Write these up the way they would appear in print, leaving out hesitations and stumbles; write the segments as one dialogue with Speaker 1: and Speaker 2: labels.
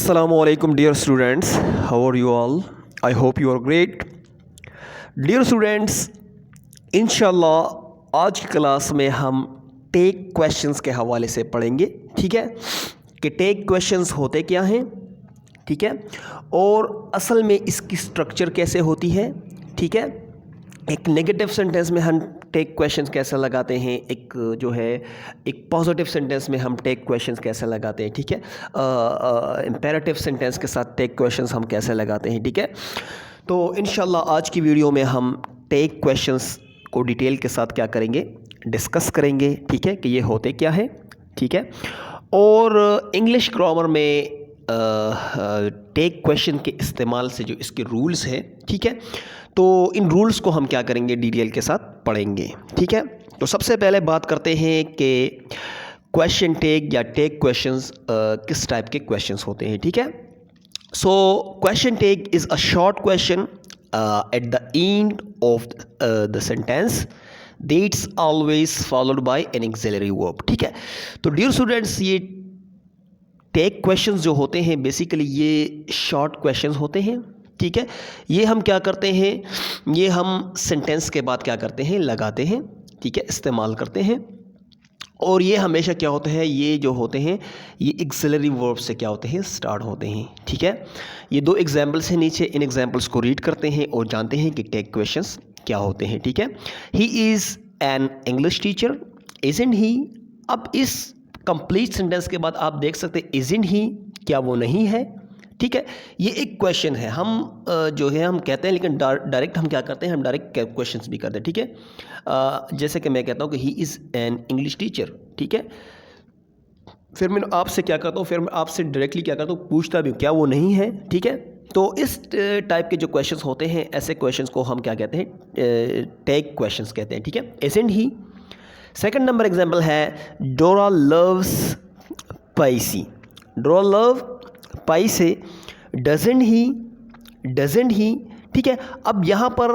Speaker 1: Assalamualaikum dear students, how are you all? I hope you are great. Dear students, इंशाल्लाह आज की class में हम टेक क्वेश्चंस के हवाले से पढ़ेंगे, ठीक है, कि टेक क्वेश्चंस होते क्या हैं, ठीक है, और असल में इसकी स्ट्रक्चर कैसे होती है, ठीक है। एक नेगेटिव सेंटेंस में हम टेक क्वेश्चंस कैसे लगाते हैं, एक जो है एक पॉजिटिव सेंटेंस में हम टेक क्वेश्चंस कैसे लगाते हैं, ठीक है। इम्पेरेटिव सेंटेंस के साथ टेक क्वेश्चंस हम कैसे लगाते हैं, ठीक है। तो इंशाल्लाह आज की वीडियो में हम टेक क्वेश्चंस को डिटेल के साथ क्या करेंगे, डिस्कस करेंगे, ठीक है, कि ये होते क्या है, ठीक है। और इंग्लिश ग्रामर में टेक क्वेश्चन के इस्तेमाल से जो इसके रूल्स हैं, ठीक है, तो इन रूल्स को हम क्या करेंगे, डिटेल के साथ पढ़ेंगे, ठीक है। तो सबसे पहले बात करते हैं कि क्वेश्चन टेक या टेक क्वेश्चंस किस टाइप के क्वेश्चंस होते हैं, ठीक है। So question tag is a short question at the end of the sentence that's always followed by an auxiliary verb, ठीक है। तो डियर स्टूडेंट्स, ये टेक क्वेश्चंस जो होते हैं बेसिकली ये शॉर्ट क्वेश्चंस होते हैं, ठीक है। ये हम क्या करते हैं, ये हम सेंटेंस के बाद क्या करते हैं, लगाते हैं, ठीक है, इस्तेमाल करते हैं। और ये हमेशा क्या होता है, ये जो होते हैं ये ऑक्सिलरी वर्ब से क्या होते हैं, स्टार्ट होते हैं, ठीक है। ये दो एग्जाम्पल्स हैं नीचे, इन एग्जाम्पल्स को रीड करते हैं और जानते हैं कि टेक क्वेश्चंस क्या होते हैं, ठीक है। He is an English teacher, isn't he. अब इस कंप्लीट सेंटेंस के बाद आप देख सकते हैं इज़न्ट ही, क्या वो नहीं है, ठीक है। ये एक क्वेश्चन है, हम जो है हम कहते हैं, लेकिन डायरेक्ट हम क्या करते हैं, हम डायरेक्ट क्वेश्चंस भी करते हैं, ठीक है। जैसे कि मैं कहता हूँ कि ही इज़ एन इंग्लिश टीचर, ठीक है। फिर मैं आपसे क्या करता हूँ, फिर मैं आपसे डायरेक्टली क्या करता हूँ, पूछता भी हूँ क्या वो नहीं है, ठीक है। तो इस टाइप के जो क्वेश्चंस होते हैं, ऐसे क्वेश्चंस को हम क्या कहते हैं, टेक क्वेश्चंस कहते हैं, ठीक है। Isn't he. Second number example है डोरा लव्स स्पाइसी। डोरा लव स्पाइसी, डजंट ही, ठीक है। अब यहाँ पर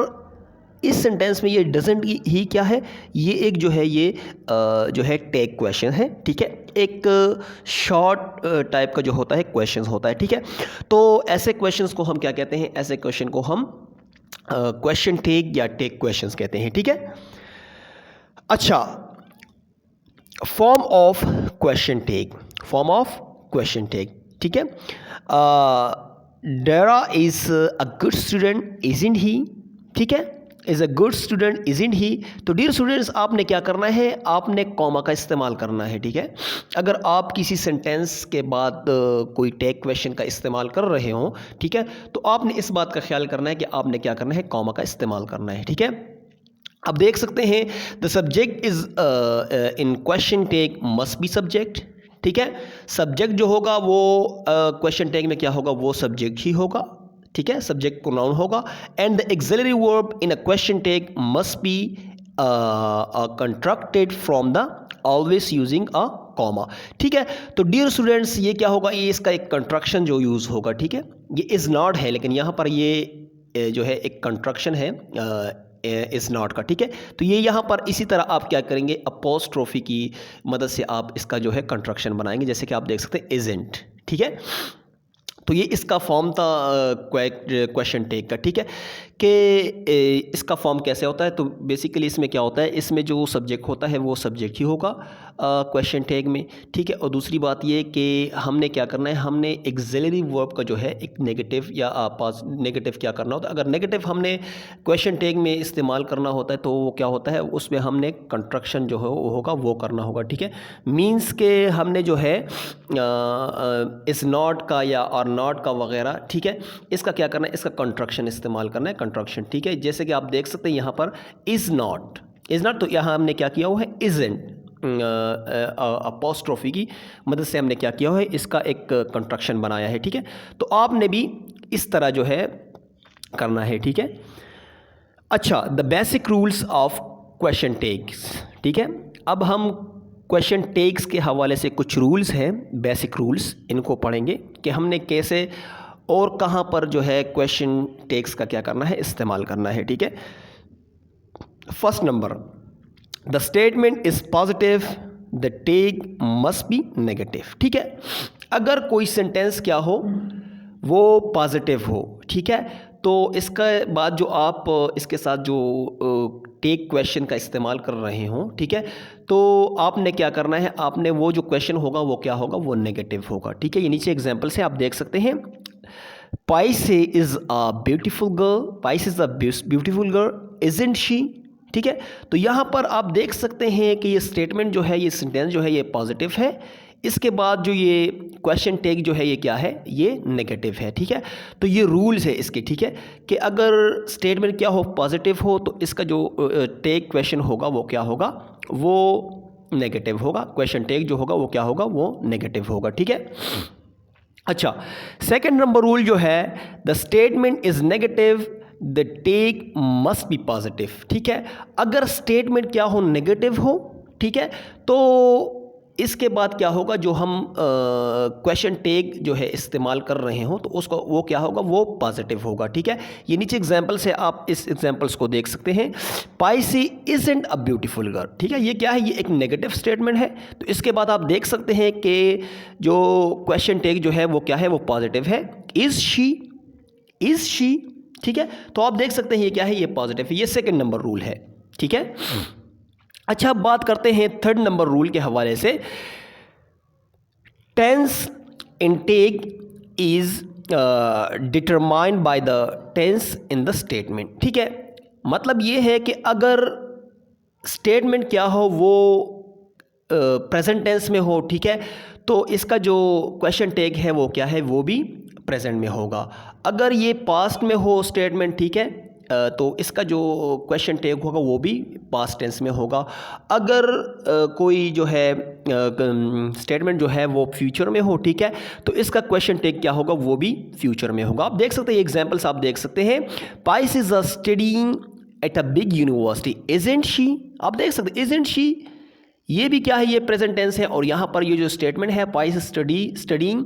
Speaker 1: इस सेंटेंस में ये डजंट ही क्या है, ये एक जो है ये जो है टेक क्वेश्चन है, ठीक है। एक शॉर्ट टाइप का जो होता है क्वेश्चन होता है, ठीक है। तो ऐसे क्वेश्चंस को हम क्या कहते हैं, ऐसे क्वेश्चन को हम क्वेश्चन टेक या टेक क्वेश्चंस कहते हैं, ठीक है। अच्छा, form of question tag, form of question tag, ठीक है। Dera is a good student, isn't he, ठीक है। Is a good student, isn't he. तो डियर स्टूडेंट्स, आपने क्या करना है, आपने कॉमा का इस्तेमाल करना है, ठीक है। अगर आप किसी सेंटेंस के बाद कोई टेक क्वेश्चन का इस्तेमाल कर रहे हो, ठीक है, तो आपने इस बात का ख्याल करना है कि आपने क्या करना है, कॉमा का इस्तेमाल करना है, ठीक है। अब देख सकते हैं the subject is in question tag must be subject, ठीक है। सब्जेक्ट जो होगा वो क्वेश्चन टेक में क्या होगा, वो सब्जेक्ट ही होगा, ठीक है, सब्जेक्ट को नाउन होगा। And the auxiliary verb in a question tag must be constructed from the always using a comma, ठीक है। तो डियर स्टूडेंट्स, ये क्या होगा, ये इसका एक कंस्ट्रक्शन जो यूज़ होगा, ठीक है। ये इज़ नॉट है, लेकिन यहाँ पर ये जो है एक कंस्ट्रक्शन है इज़ नॉट का, ठीक है। तो ये यहाँ पर इसी तरह आप क्या करेंगे, अपोस्ट्रोफी की मदद से आप इसका जो है कंस्ट्रक्शन बनाएंगे, जैसे कि आप देख सकते हैं इज़न्ट, ठीक है। तो ये इसका फॉर्म था क्वेश्चन टेक का, ठीक है, कि इसका फॉर्म कैसे होता है। तो बेसिकली इसमें क्या होता है, इसमें जो सब्जेक्ट होता है वो सब्जेक्ट ही होगा क्वेश्चन टेक में, ठीक है। और दूसरी बात ये कि हमने क्या करना है, हमने ऑक्सिलरी वर्ब का जो है एक नेगेटिव या नेगेटिव क्या करना होता है। अगर नेगेटिव हमने क्वेश्चन टेक में इस्तेमाल करना होता है तो वो क्या होता है, उसमें हमने कंस्ट्रक्शन जो है वो होगा, वो करना होगा, ठीक है। मीन्स के हमने जो है इज़ नॉट का या और नॉट का वगैरह, ठीक है, इसका क्या करना है, इसका कंस्ट्रक्शन इस्तेमाल करना है, कंस्ट्रक्शन, ठीक है। जैसे कि आप देख सकते हैं यहाँ पर इज़ नॉट, तो यहाँ हमने क्या किया हुआ है, इज़न्ट अपोस्ट्रोफी की मदद से हमने क्या किया है, इसका एक कंस्ट्रक्शन बनाया है, ठीक है। तो आपने भी इस तरह जो है करना है, ठीक है। अच्छा, the basic rules of question tags, ठीक है। अब हम क्वेश्चन टेक्स के हवाले से कुछ रूल्स हैं, बेसिक रूल्स, इनको पढ़ेंगे कि हमने कैसे और कहाँ पर जो है क्वेश्चन टेक्स का क्या करना है, इस्तेमाल करना है, ठीक है। First number, the statement is positive, the tag must be negative, ठीक है। अगर कोई सेंटेंस क्या हो वो पॉजिटिव हो, ठीक है, तो इसका बाद जो आप इसके साथ जो टेक क्वेश्चन का इस्तेमाल कर रहे हो, ठीक है, तो आपने क्या करना है, आपने वो जो क्वेश्चन होगा वो क्या होगा, वो नेगेटिव होगा, ठीक है। ये नीचे एग्जांपल से आप देख सकते हैं, पाइसे इज़ अ ब्यूटीफुल गर्ल, पाइसे is a beautiful girl isn't she, ठीक है। तो यहाँ पर आप देख सकते हैं कि ये स्टेटमेंट जो है, ये सेंटेंस जो है ये पॉजिटिव है, इसके बाद जो ये क्वेश्चन टेक जो है ये क्या है, ये नेगेटिव है, ठीक है। तो ये रूल्स है इसके, ठीक है, कि अगर स्टेटमेंट क्या हो, पॉजिटिव हो, तो इसका जो टेक क्वेश्चन होगा वो क्या होगा, वो नेगेटिव होगा, क्वेश्चन टेक जो होगा वो क्या होगा, वो नेगेटिव होगा, ठीक है। अच्छा, सेकंड नंबर रूल जो है, the statement is negative the tag must be positive, ठीक है। अगर स्टेटमेंट क्या हो, नेगेटिव हो, ठीक है, तो इसके बाद क्या होगा, जो हम क्वेश्चन टेक जो है इस्तेमाल कर रहे हो तो उसको वो क्या होगा, वो पॉजिटिव होगा, ठीक है। ये नीचे एग्जांपल से आप इस एग्जांपल्स को देख सकते हैं, Pisces isn't a beautiful girl, ठीक है, ये क्या है, ये एक नेगेटिव स्टेटमेंट है। तो इसके बाद आप देख सकते हैं कि जो क्वेश्चन टेक जो है वो क्या है, वो पॉजिटिव है, इज़ शी, ठीक है। तो आप देख सकते हैं ये क्या है, ये पॉजिटिव है, ये सेकेंड नंबर रूल है, ठीक है। अच्छा, अब बात करते हैं थर्ड नंबर रूल के हवाले से, tense in tag is determined by the tense in the statement, ठीक है। मतलब ये है कि अगर स्टेटमेंट क्या हो, वो प्रेजेंट टेंस में हो, ठीक है, तो इसका जो क्वेश्चन टेक है वो क्या है, वो भी प्रेजेंट में होगा। अगर ये पास्ट में हो स्टेटमेंट, ठीक है, तो इसका जो क्वेश्चन टेक होगा वो भी पास्ट टेंस में होगा। अगर कोई जो है स्टेटमेंट जो है वो फ्यूचर में हो, ठीक है, तो इसका क्वेश्चन टेक क्या होगा, वो भी फ्यूचर में होगा। आप देख सकते हैं एग्जांपल्स, आप देख सकते हैं, price is a studying at a big university isn't she, आप देख सकते हैं इजंट शी, ये भी क्या है, ये प्रेजेंट टेंस है। और यहाँ पर ये जो स्टेटमेंट है, price studying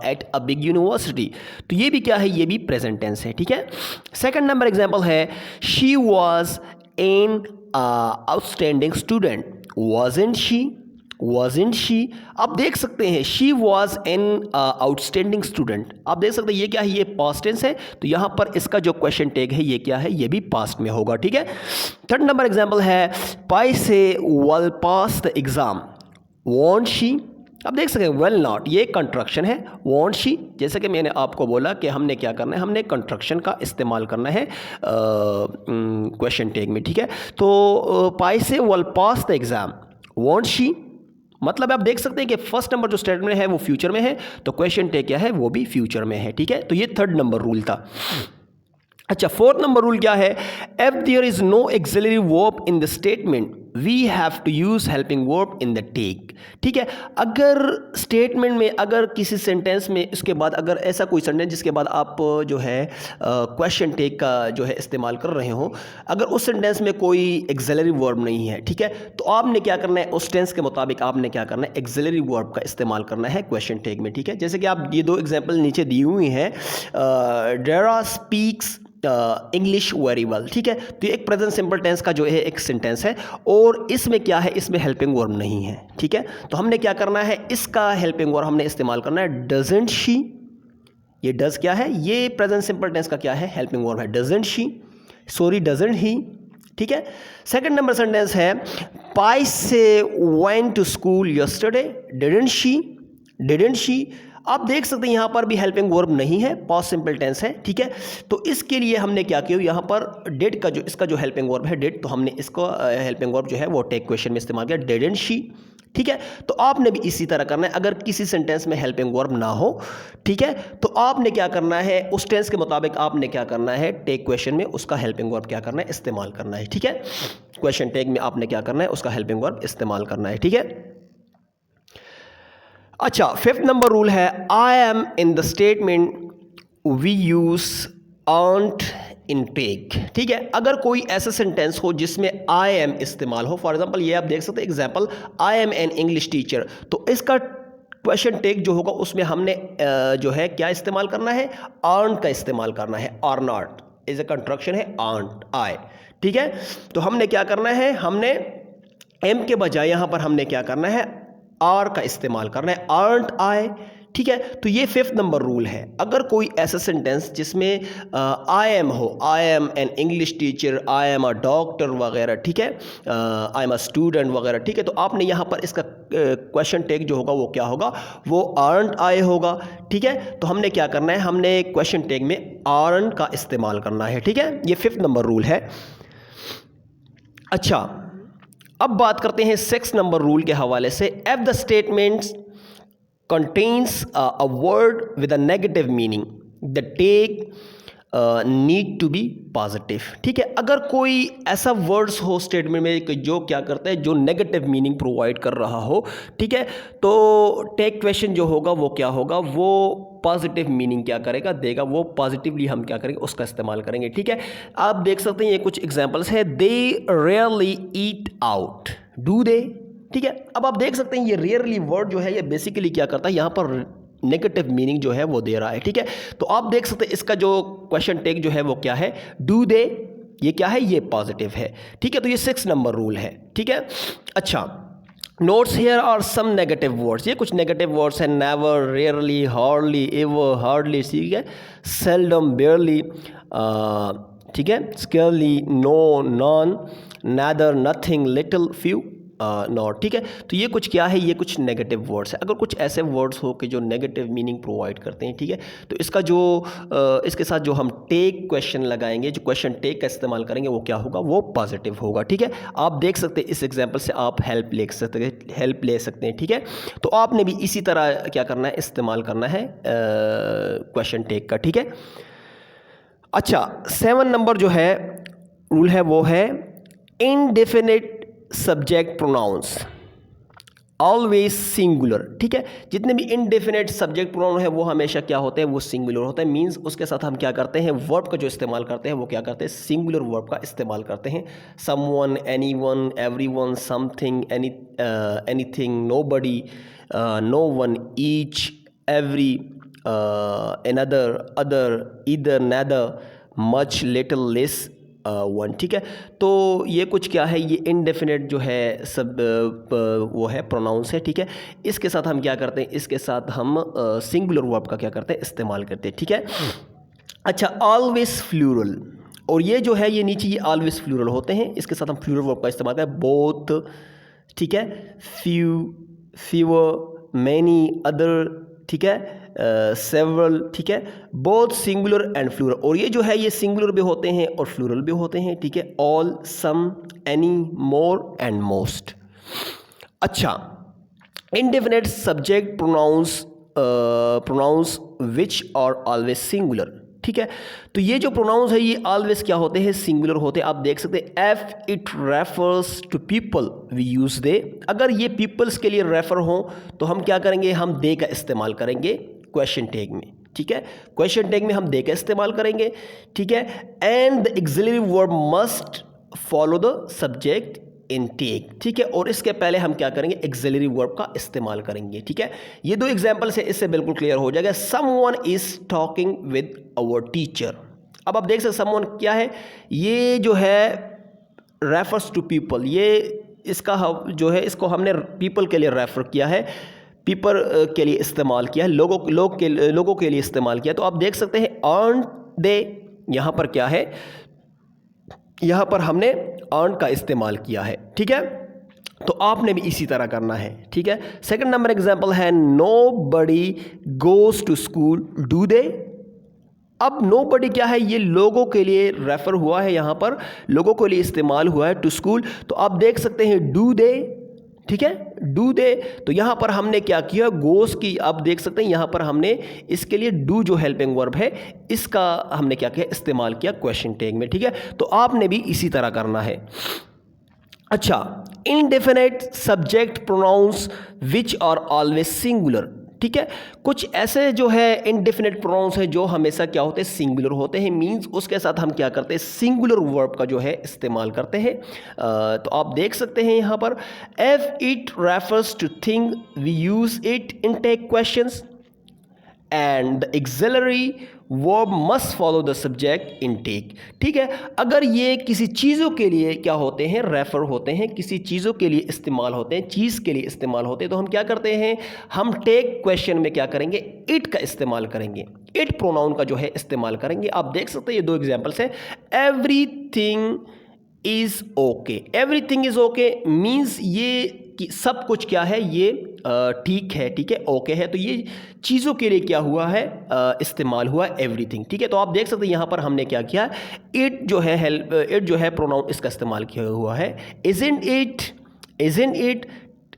Speaker 1: at a big university, तो ये भी क्या है, ये भी प्रेजेंट टेंस है, ठीक है। सेकंड नंबर एग्जांपल है, she was an outstanding student wasn't she, आप देख सकते हैं she was an outstanding student, आप देख सकते हैं ये क्या है, ये पास्ट टेंस है, तो यहाँ पर इसका जो क्वेश्चन टैग है ये क्या है, ये भी पास्ट में होगा, ठीक है। थर्ड नंबर एग्जांपल है, पाइसे will pass the exam won't she, आप देख सकते हैं वेल नॉट, ये कंस्ट्रक्शन है, वॉन्ट शी, जैसे कि मैंने आपको बोला कि हमने क्या करना है, हमने कंस्ट्रक्शन का इस्तेमाल करना है क्वेश्चन टैग में, ठीक है। तो पाइसे will pass the exam won't she, मतलब आप देख सकते हैं कि फर्स्ट नंबर जो स्टेटमेंट है वो फ्यूचर में है, तो क्वेश्चन टैग क्या है, वो भी फ्यूचर में है, ठीक है। तो ये थर्ड नंबर रूल था। अच्छा, फोर्थ नंबर रूल क्या है, if there is no auxiliary verb in the statement we have to use helping verb in the tag, ठीक है। अगर स्टेटमेंट में, अगर किसी सेंटेंस में इसके बाद अगर ऐसा कोई सेंटेंस जिसके बाद आप जो है क्वेश्चन टेक का जो है इस्तेमाल कर रहे हो, अगर उस सेंटेंस में कोई एक्सिलरी वर्ब नहीं है, ठीक है, तो आपने क्या करना है, उस टेंस के मुताबिक आपने क्या करना है, एक्सिलरी वर्ब का इस्तेमाल करना है क्वेश्चन टेक में, ठीक है। जैसे कि आप ये दो एग्जाम्पल नीचे दी हुई हैं, डेरा स्पीक्स इंग्लिश वेरी वेल, ठीक है, तो ये एक प्रेजेंट सिंपल टेंस का जो है एक सेंटेंस है, और इसमें क्या है, इसमें हेल्पिंग वर्ब नहीं है, ठीक है। तो हमने क्या करना है, इसका हेल्पिंग वर्ब हमने इस्तेमाल करना है डजंट शी, ये डज क्या है, ये प्रेजेंट सिंपल टेंस का क्या है, हेल्पिंग वर्ब है, doesn't she, sorry doesn't he, ठीक है। सेकंड नंबर सेंटेंस है, पाइसे went to school yesterday didn't she, आप देख सकते हैं यहाँ पर भी हेल्पिंग वर्ब नहीं है, पास्ट सिंपल टेंस है, ठीक है। तो इसके लिए हमने क्या किया, यहाँ पर डिड का जो इसका जो हेल्पिंग वर्ब है डिड, तो हमने इसको हेल्पिंग वर्ब जो है वो टेक क्वेश्चन में इस्तेमाल किया, डिडंट शी, ठीक है। तो आपने भी इसी तरह करना है, अगर किसी सेंटेंस में हेल्पिंग वर्ब ना हो, ठीक है, तो आपने क्या करना है, उस टेंस के मुताबिक आपने क्या करना है, टेक क्वेश्चन में उसका हेल्पिंग वर्ब क्या करना है, इस्तेमाल करना है, ठीक है। क्वेश्चन टेक में आपने क्या करना है, उसका हेल्पिंग वर्ब इस्तेमाल करना है, ठीक है। अच्छा, फिफ्थ नंबर रूल है, I am in the statement we use aren't in tag, ठीक है। अगर कोई ऐसा सेंटेंस हो जिसमें आई एम इस्तेमाल हो, फॉर एग्जांपल ये आप देख सकते हैं example, I am N English teacher, तो इसका क्वेश्चन टेक जो होगा उसमें हमने जो है क्या इस्तेमाल करना है, आंट का इस्तेमाल करना है, are not is a construction है, आंट आई, ठीक है। तो हमने क्या करना है, हमने एम के बजाय यहाँ पर हमने क्या करना है, आर का इस्तेमाल करना है, आर्ट आई, ठीक है। तो ये 5th नंबर रूल है। अगर कोई ऐसा सेंटेंस जिसमें आई एम हो, I am N English teacher, I am a doctor वगैरह, ठीक है, आई एम अ स्टूडेंट वगैरह, ठीक है, तो आपने यहाँ पर इसका क्वेश्चन टैग जो होगा वो क्या होगा, वो आर्नड आई होगा, ठीक है। तो हमने क्या करना है, हमने क्वेश्चन टैग में आर्नड का इस्तेमाल करना है, ठीक है। ये 5th नंबर रूल है। अच्छा, अब बात करते हैं 6th नंबर रूल के हवाले से। If the statements contains a word with a negative meaning, the tag need to be positive, ठीक है। अगर कोई ऐसा वर्ड्स हो स्टेटमेंट में कि जो क्या करता है, जो नेगेटिव मीनिंग प्रोवाइड कर रहा हो, ठीक है, तो टैग क्वेश्चन जो होगा वो क्या होगा, वो पॉजिटिव मीनिंग क्या करेगा, देगा, वो पॉजिटिवली हम क्या करेंगे, उसका इस्तेमाल करेंगे, ठीक है। आप देख सकते हैं ये कुछ एग्जांपल्स है। They rarely eat out, do they, ठीक है। अब आप देख सकते हैं ये रेयरली वर्ड जो है ये बेसिकली क्या करता है, यहाँ पर नेगेटिव मीनिंग जो है वो दे रहा है, ठीक है। तो आप देख सकते हैं इसका जो क्वेश्चन टैग जो है वो क्या है, डू दे, ये क्या है, ये पॉजिटिव है, ठीक है। तो ये 6 नंबर रूल है, ठीक है। अच्छा, notes here are some negative words, ये कुछ नेगेटिव वर्ड्स हैं। Never, rarely, hardly, ever, hardly, ठीक है, सेल्डम, बेयरली, ठीक है, scarcely, no, none, neither, nothing, little, few, not, ठीक है। तो ये कुछ क्या है, ये कुछ नेगेटिव वर्ड्स है। अगर कुछ ऐसे वर्ड्स हो कि जो नेगेटिव मीनिंग प्रोवाइड करते हैं, ठीक है, तो इसका जो इसके साथ जो हम टेक क्वेश्चन लगाएंगे, जो क्वेश्चन टेक का इस्तेमाल करेंगे वो क्या होगा, वो पॉजिटिव होगा, ठीक है। आप देख सकते हैं इस एग्जांपल से आप हेल्प ले सकते हैं, ठीक है। तो आपने भी इसी तरह क्या करना है, इस्तेमाल करना है क्वेश्चन टेक का, ठीक है। अच्छा, 7 नंबर जो है रूल है वो है indefinite subject pronouns always singular, ठीक है। जितने भी इनडेफिनेट सब्जेक्ट प्रोनाउन है वो हमेशा क्या होते हैं, वो सिंगुलर होते हैं। मींस उसके साथ हम क्या करते हैं, वर्ब का जो इस्तेमाल करते हैं वो क्या करते हैं, सिंगुलर वर्ब का इस्तेमाल करते हैं। Someone, anyone, everyone, something, anything, nobody, no one, each, every, another, other, either, neither, much, little, less, one, ठीक है। तो ये कुछ क्या है, ये इनडेफिनेट जो है सब वो है प्रोनाउंस है, ठीक है। इसके साथ हम क्या करते हैं, इसके साथ हम सिंगुलर वर्ब का क्या करते हैं, इस्तेमाल करते हैं, ठीक है। अच्छा, ऑलवेज फ्लूरल, और ये जो है ये नीचे ये ऑलवेज फ्लूरल होते हैं, इसके साथ हम फ्लूरल वर्ब का इस्तेमाल करें। बोथ, ठीक है, फ्यू, फीवर, मैनी, अदर, ठीक है, सेवरल, ठीक है, बोथ सिंगुलर एंड फ्लूरल, और ये जो है ये सिंगुलर भी होते हैं और फ्लूरल भी होते हैं, ठीक है। All, some, any, more and most. अच्छा, indefinite subject pronouns which are always singular, ठीक है। तो ये जो प्रोनाउंस है ये ऑलवेज क्या होते हैं, सिंगुलर होते हैं। आप देख सकते हैं if it refers to people we use they, अगर ये पीपल्स के लिए रेफर हो तो हम क्या करेंगे, हम दे का इस्तेमाल करेंगे क्वेश्चन टैग में, ठीक है। क्वेश्चन टैग में हम दे का इस्तेमाल करेंगे, ठीक है। And the auxiliary verb must follow the subject in tag, ठीक है। और इसके पहले हम क्या करेंगे, एक्सिलरी वर्ब का इस्तेमाल करेंगे, ठीक है। ये 2 एग्जांपल से इससे बिल्कुल क्लियर हो जाएगा। Someone is talking with our teacher, अब आप देख सकते समवन क्या है, ये जो है रेफर्स टू पीपल, ये इसका जो है इसको हमने पीपल के लिए रेफर किया है, पीपल के लिए इस्तेमाल किया है, लोगों के लिए इस्तेमाल किया। तो आप देख सकते हैं अर्न दे, यहाँ पर क्या है, यहाँ पर हमने अर्न का इस्तेमाल किया है, ठीक है। तो आपने भी इसी तरह करना है, ठीक है। सेकंड नंबर एग्जांपल है nobody goes to school, do they. अब नोबडी क्या है, ये लोगों के लिए रेफर हुआ है, यहाँ पर लोगों के लिए इस्तेमाल हुआ है, टू स्कूल। तो आप देख सकते हैं डू दे, ठीक है, डू दे। तो यहाँ पर हमने क्या किया, गोस की आप देख सकते हैं यहाँ पर हमने इसके लिए डू जो हेल्पिंग वर्ब है इसका हमने क्या किया, इस्तेमाल किया क्वेश्चन टैग में, ठीक है। तो आपने भी इसी तरह करना है। अच्छा, indefinite subject pronouns which are always singular, ठीक है। कुछ ऐसे जो है इनडेफिनेट प्रोनाउंस है जो हमेशा क्या होते हैं, सिंगुलर होते हैं। मींस उसके साथ हम क्या करते हैं, सिंगुलर वर्ब का जो है इस्तेमाल करते हैं। तो आप देख सकते हैं यहाँ पर if it refers to thing we use it in tag questions, and the auxiliary verb must follow the subject in tag. ठीक है, अगर ये किसी चीज़ों के लिए क्या होते हैं, रेफर होते हैं, किसी चीज़ों के लिए इस्तेमाल होते हैं, चीज़ के लिए इस्तेमाल होते हैं, तो हम क्या करते हैं, हम टेक क्वेश्चन में क्या करेंगे, इट का इस्तेमाल करेंगे, इट प्रोनाउन का जो है इस्तेमाल करेंगे। आप देख सकते हैं ये दो एग्जाम्पल्स हैं। Everything is okay, everything is okay means ये कि सब कुछ क्या है, ये ठीक है, ठीक है, ओके है, तो ये चीज़ों के लिए क्या हुआ है, इस्तेमाल हुआ एवरीथिंग। ठीक है, तो आप देख सकते हैं यहाँ पर हमने क्या किया, इट जो है हेल्प, इट जो है प्रोनाउन, इसका इस्तेमाल किया हुआ है। Isn't it, isn't it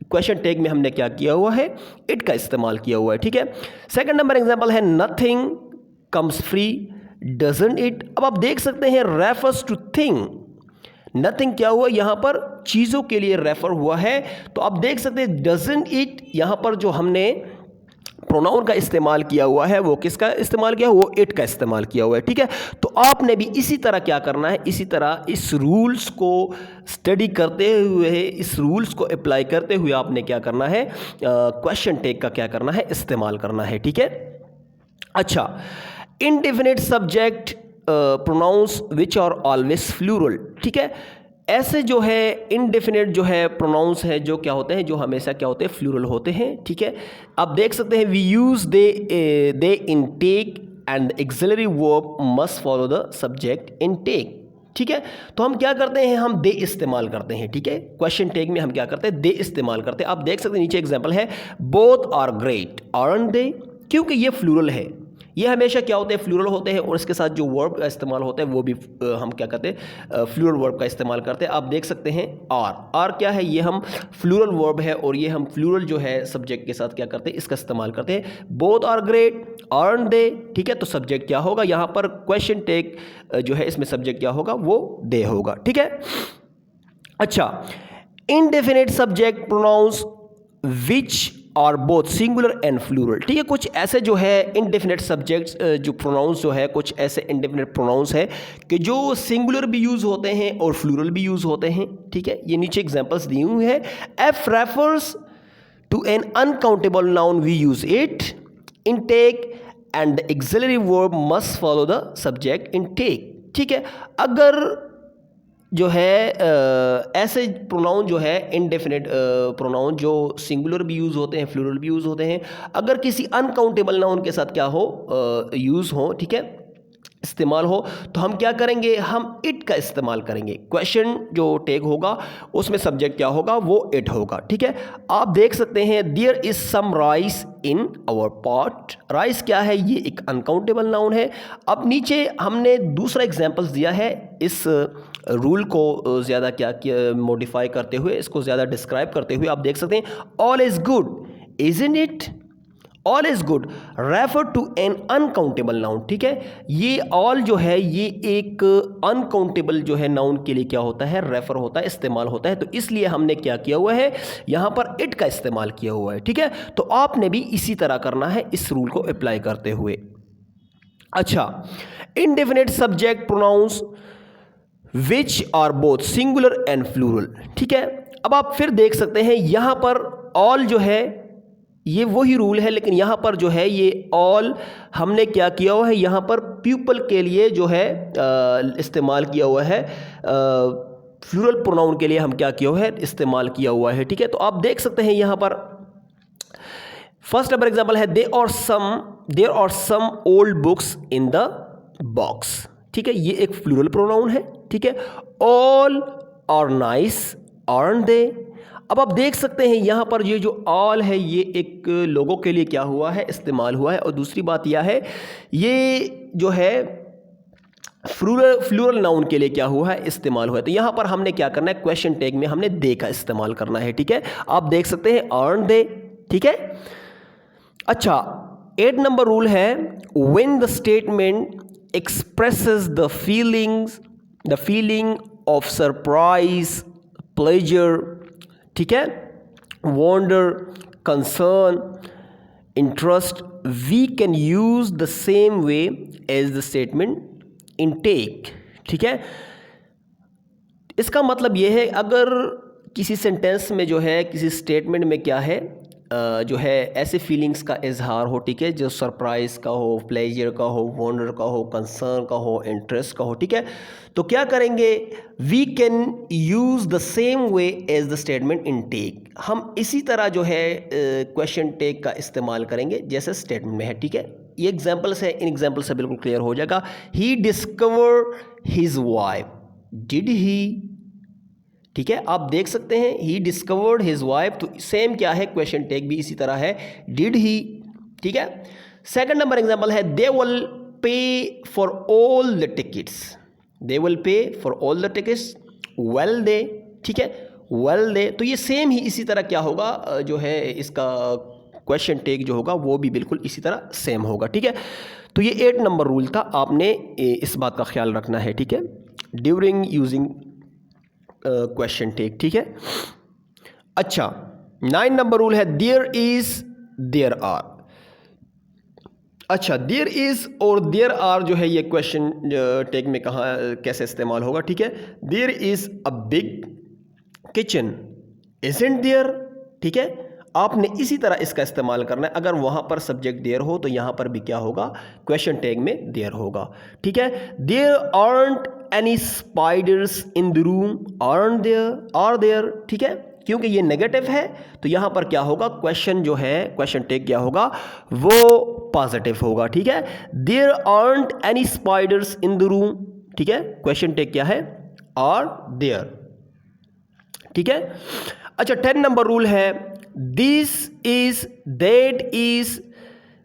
Speaker 1: question tag में हमने क्या किया हुआ है, इट का इस्तेमाल किया हुआ है। ठीक है, सेकंड नंबर एग्जांपल है nothing comes free doesn't it. अब आप देख सकते हैं रेफर्स टू थिंग, नथिंग क्या हुआ, यहां पर चीजों के लिए रेफर हुआ है, तो आप देख सकते हैं डजंट इट, यहां पर जो हमने प्रोनाउन का इस्तेमाल किया हुआ है वो किसका इस्तेमाल किया, वो इट का इस्तेमाल किया हुआ है। ठीक है, तो आपने भी इसी तरह क्या करना है, इसी तरह इस रूल्स को स्टडी करते हुए, इस रूल्स को अप्लाई करते हुए आपने क्या करना है, क्वेश्चन टैग का क्या करना है, इस्तेमाल करना है। ठीक है, अच्छा, indefinite subject pronouns which are always plural. ठीक है, ऐसे जो है इनडेफिनेट जो है प्रोनाउंस है जो क्या होते हैं, जो हमेशा क्या होते हैं, फ्लूरल होते हैं। ठीक है, आप देख सकते हैं we use they in tag and auxiliary verb must follow the subject in tag. ठीक है, तो हम क्या करते हैं, हम दे इस्तेमाल करते हैं। ठीक है, क्वेश्चन टैग में हम क्या करते हैं, दे इस्तेमाल करते हैं। आप देख सकते हैं नीचे एग्जाम्पल है बोथ आर ग्रेट आरंट दे, क्योंकि ये फ्लूरल है, ये हमेशा क्या होते हैं, फ्लूरल होते हैं, और इसके साथ जो वर्ब का इस्तेमाल होता है वो भी हम क्या करते हैं, फ्लूरल वर्ब का इस्तेमाल करते हैं। आप देख सकते हैं आर, आर क्या है, ये हम फ्लूरल वर्ब है, और ये हम फ्लूरल जो है सब्जेक्ट के साथ क्या करते हैं, इसका इस्तेमाल करते हैं। बोथ आर ग्रेट आरंट दे। ठीक है, तो सब्जेक्ट क्या होगा, यहाँ पर क्वेश्चन टैग जो है इसमें सब्जेक्ट क्या होगा, वो दे होगा। ठीक है, अच्छा, इनडेफिनिट सब्जेक्ट प्रोनाउंस विच और बोथ सिंगुलर एंड फ्लूरल। ठीक है, कुछ ऐसे जो है इनडेफिनेट सब्जेक्ट्स जो प्रोनाउंस जो है, कुछ ऐसे इनडेफिनेट प्रोनाउंस है कि जो सिंगुलर भी यूज़ होते हैं और फ्लूरल भी यूज़ होते हैं। ठीक है, ये नीचे एग्जांपल्स दी हुई है। If refers to an uncountable noun we use it in tag and the auxiliary verb must follow the subject in tag. ठीक है, अगर जो है ऐसे प्रोनाउन जो है इनडेफिनेट प्रोनाउन जो सिंगुलर भी यूज़ होते हैं, फ्लूरल भी यूज़ होते हैं, अगर किसी अनकाउंटेबल नाउन के साथ क्या हो, यूज़ हो, ठीक है, इस्तेमाल हो, तो हम क्या करेंगे, हम इट का इस्तेमाल करेंगे। क्वेश्चन जो टैग होगा उसमें सब्जेक्ट क्या होगा, वो इट होगा। ठीक है, आप देख सकते हैं there is some rice in our pot. Rice क्या है, ये एक अनकाउंटेबल नाउन है। अब नीचे हमने दूसरा एग्जाम्पल्स दिया है, इस रूल को ज़्यादा क्या मॉडिफाई करते हुए, इसको ज़्यादा डिस्क्राइब करते हुए आप देख सकते हैं all is good isn't it, all is good refer to an uncountable noun. ठीक है, ये ऑल जो है ये एक अनकाउंटेबल जो है नाउन के लिए क्या होता है, रेफर होता है, इस्तेमाल होता है, तो इसलिए हमने क्या किया हुआ है, यहाँ पर इट का इस्तेमाल किया हुआ है। ठीक है, तो आपने भी इसी तरह करना है इस रूल को अप्लाई करते हुए। अच्छा, indefinite subject pronouns which are both singular and plural. ठीक है, अब आप फिर देख सकते हैं यहाँ पर ऑल जो है ये वही रूल है, लेकिन यहाँ पर जो है ये ऑल हमने क्या किया हुआ है, यहाँ पर पीपल के लिए जो है इस्तेमाल किया हुआ है, फ्लूरल प्रोनाउन के लिए हम क्या किया हुआ है, इस्तेमाल किया हुआ है। ठीक है, तो आप देख सकते हैं यहाँ पर फर्स्ट नंबर एग्जाम्पल है there are some old books in the box. ठीक है, ये एक फ्लूरल प्रोनाउन है। ठीक है, all are nice aren't they. अब आप देख सकते हैं यहाँ पर ये जो ऑल है ये एक लोगों के लिए क्या हुआ है, इस्तेमाल हुआ है, और दूसरी बात यह है ये जो है फ्लूरल नाउन के लिए क्या हुआ है, इस्तेमाल हुआ है। तो यहाँ पर हमने क्या करना है, क्वेश्चन टैग में हमने दे का इस्तेमाल करना है। ठीक है, आप देख सकते हैं अर्न दे। ठीक है, अच्छा, 8 नंबर रूल है when the statement expresses the feeling of surprise, pleasure, ठीक है, wonder, concern, interest, we can use the same way as the statement in tag. ठीक है, इसका मतलब यह है अगर किसी सेंटेंस में जो है, किसी स्टेटमेंट में क्या है, जो है ऐसे फीलिंग्स का इजहार हो, ठीक है, जो सरप्राइज़ का हो, प्लेजर का हो, वंडर का हो, कंसर्न का हो, इंटरेस्ट का हो, ठीक है। तो क्या करेंगे, we can use the same way as the statement in tag. हम इसी तरह जो है क्वेश्चन टेक का इस्तेमाल करेंगे जैसे स्टेटमेंट में है, ठीक है। ये एग्जाम्पल्स है, इन एग्जाम्पल से बिल्कुल क्लियर हो जाएगा। He discover his wife, did he, ठीक है, आप देख सकते हैं ही डिस्कवर्ड हिज वाइफ, तो सेम क्या है, क्वेश्चन टेक भी इसी तरह है, डिड ही, ठीक है। सेकंड नंबर एग्जांपल है they will pay for all the tickets, they will pay for all the tickets, well they, ठीक है, वेल दे। तो ये सेम ही इसी तरह क्या होगा, जो है इसका क्वेश्चन टेक जो होगा वो भी बिल्कुल इसी तरह सेम होगा, ठीक है। तो ये 8 नंबर रूल था, आपने इस बात का ख्याल रखना है, ठीक है, ड्यूरिंग यूजिंग क्वेश्चन टेक, ठीक है। अच्छा, 9 नंबर रूल है देयर इज देयर आर। अच्छा, देयर इज और देयर आर जो है ये क्वेश्चन टेक में कहाँ कैसे इस्तेमाल होगा, ठीक है। There is a big kitchen, isn't there, ठीक है, आपने इसी तरह इसका इस्तेमाल करना है। अगर वहां पर सब्जेक्ट देयर हो तो यहां पर भी क्या होगा, क्वेश्चन टैग में देयर होगा, ठीक है। There aren't any spiders in the room, aren't there, are there, ठीक है, क्योंकि ये नेगेटिव है तो यहां पर क्या होगा, क्वेश्चन जो है क्वेश्चन टैग क्या होगा, वो पॉजिटिव होगा, ठीक है। There aren't any spiders in the room, ठीक है, क्वेश्चन टैग क्या है, आर देयर, ठीक है। अच्छा, 10 नंबर रूल है this is, that is,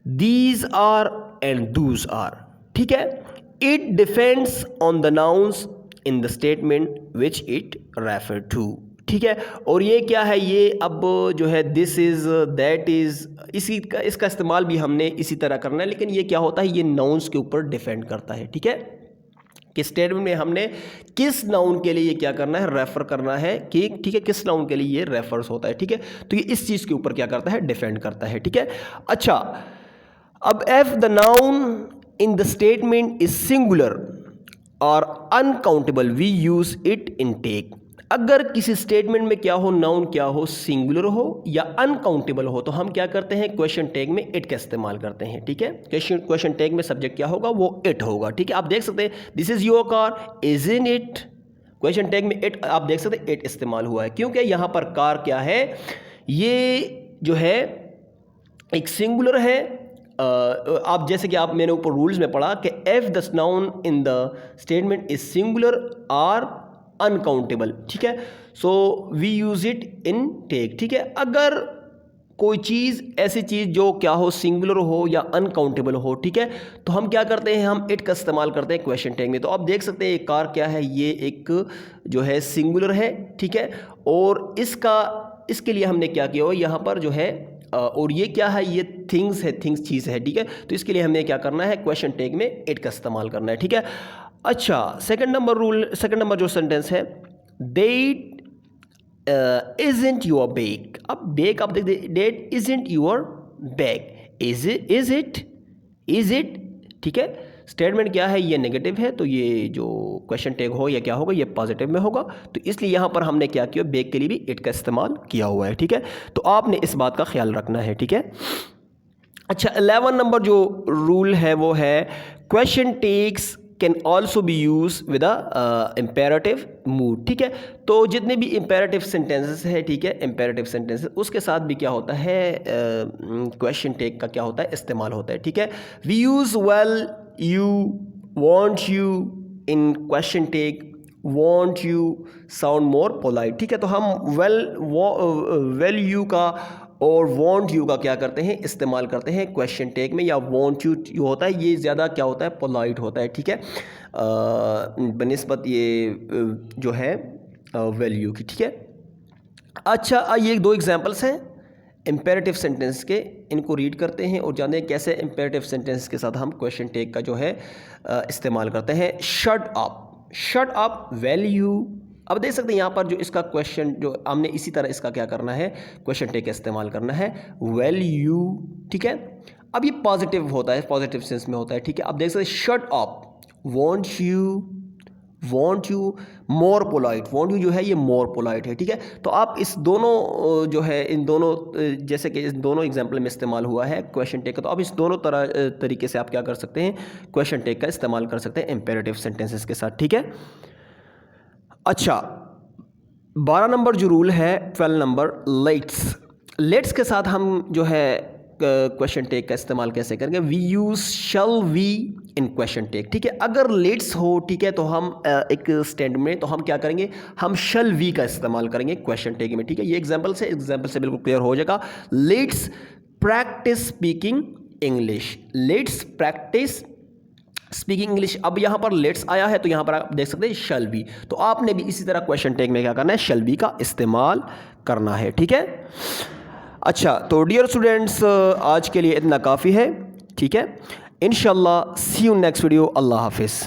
Speaker 1: these are and those are, ठीक है। It depends on the nouns in the statement which it refer to, ठीक है। और ये क्या है, ये अब जो है दिस इज, दैट इज, इसका इस्तेमाल भी हमने इसी तरह करना है, लेकिन ये क्या होता है, ये नाउन्स के ऊपर डिपेंड करता है, ठीक है, कि स्टेटमेंट में हमने किस नाउन के लिए ये क्या करना है, रेफर करना है कि, ठीक है, किस नाउन के लिए ये रेफर्स होता है, ठीक है। तो ये इस चीज़ के ऊपर क्या करता है, डिपेंड करता है, ठीक है। अच्छा, अब if the noun in the statement is singular और uncountable, we use it in tag. अगर किसी स्टेटमेंट में क्या हो, नाउन क्या हो, सिंगुलर हो या अनकाउंटेबल हो, तो हम क्या करते हैं, क्वेश्चन टैग में इट का इस्तेमाल करते हैं, ठीक है। क्वेश्चन टैग में सब्जेक्ट क्या होगा, वो इट होगा, ठीक है। आप देख सकते हैं this is your car, is in it, question tag में इट, आप देख सकते हैं इट इस्तेमाल हुआ है, क्योंकि यहां पर कार क्या है, ये जो है एक सिंगुलर है। आप जैसे कि आप मैंने ऊपर रूल्स में पढ़ा कि if the noun in the statement is singular or uncountable, ठीक है, so we use it in tag, ठीक है। अगर कोई चीज़, ऐसी चीज़ जो क्या हो, सिंगुलर हो या अनकाउंटेबल हो, ठीक है, तो हम क्या करते हैं, हम इट का इस्तेमाल करते हैं क्वेश्चन टैग में। तो आप देख सकते हैं ये कार क्या है, ये एक जो है सिंगुलर है, ठीक है, और इसके लिए हमने क्या किया हो यहाँ पर जो है, और ये क्या है, ये थिंग्स है, थिंग्स चीज़ है, ठीक है। तो इसके लिए हमें क्या करना है, क्वेश्चन टैग में इट का इस्तेमाल करना है, ठीक है। अच्छा, second number rule, second number जो सेंटेंस है, दैट इजंट योर बैग। अब बैग आप देख, that isn't your bag, is it, ठीक है। स्टेटमेंट क्या है, ये नेगेटिव है, तो ये जो क्वेश्चन टैग हो या क्या होगा, ये पॉजिटिव में होगा, तो इसलिए यहाँ पर हमने क्या किया, बैग के लिए भी इट का इस्तेमाल किया हुआ है, ठीक है। तो आपने इस बात का ख्याल रखना है, ठीक है। अच्छा, 11 नंबर जो रूल है वो है question tags can also be use with a imperative mood, ठीक है। तो जितने भी इम्पेरेटिव सेंटेंसेस है, ठीक है, इम्पेरेटिव सेंटेंसेस, उसके साथ भी क्या होता है, क्वेश्चन टैग का क्या होता है, इस्तेमाल होता है, ठीक है। We use will you, won't you in question tag, won't you sound more polite, ठीक है। तो हम वेल यू का और वॉन्ट यू का क्या करते हैं, इस्तेमाल करते हैं क्वेश्चन टैग में, या वॉन्ट यू होता है, ये ज़्यादा क्या होता है, पोलाइट होता है, ठीक है, बनिस्बत ये जो है वैल्यू की, ठीक है। अच्छा, ये 2 एग्जांपल्स हैं इम्पेरेटिव सेंटेंस के, इनको रीड करते हैं और जानते हैं कैसे इम्पेरेटिव सेंटेंस के साथ हम क्वेश्चन टैग का जो है इस्तेमाल करते हैं। Shut up, value. अब देख सकते हैं यहाँ पर जो इसका क्वेश्चन, जो हमने इसी तरह इसका क्या करना है, क्वेश्चन टैग का इस्तेमाल करना है, वैल्यू, ठीक है। अब ये पॉजिटिव होता है, पॉजिटिव सेंस में होता है, ठीक है। अब देख सकते हैं shut up, want you, won't you more polite, want you जो है ये मोर पोलाइट है, ठीक है। तो आप इस दोनों जो है इन दोनों जैसे कि इस दोनों एग्जाम्पल में इस्तेमाल हुआ है क्वेश्चन टेक का, तो आप इस दोनों तरीके से आप क्या कर सकते हैं, क्वेश्चन टेक का इस्तेमाल कर सकते हैं इम्पेरेटिव सेंटेंसेस के साथ, ठीक है। अच्छा 12 नंबर जो रूल है, 12 नंबर लेट्स। लेट्स के साथ हम जो है क्वेश्चन टेक का इस्तेमाल कैसे करेंगे, we use shall we in question tag, ठीक है। अगर लेट्स हो, ठीक है, तो हम एक स्टैंड में तो हम क्या करेंगे, हम शल वी का इस्तेमाल करेंगे क्वेश्चन टेक में, ठीक है। ये एग्जाम्पल से बिल्कुल क्लियर हो जाएगा। Let's practice speaking English, let's practice speaking English. अब यहाँ पर लेट्स आया है तो यहाँ पर आप देख सकते हैं शल बी, तो आपने भी इसी तरह क्वेश्चन टेक में क्या करना है, शल बी का इस्तेमाल करना है, ठीक है। अच्छा तो डियर स्टूडेंट्स आज के लिए इतना काफ़ी है, ठीक है। इंशाल्लाह सी यू नेक्स्ट वीडियो। अल्लाह हाफिज़।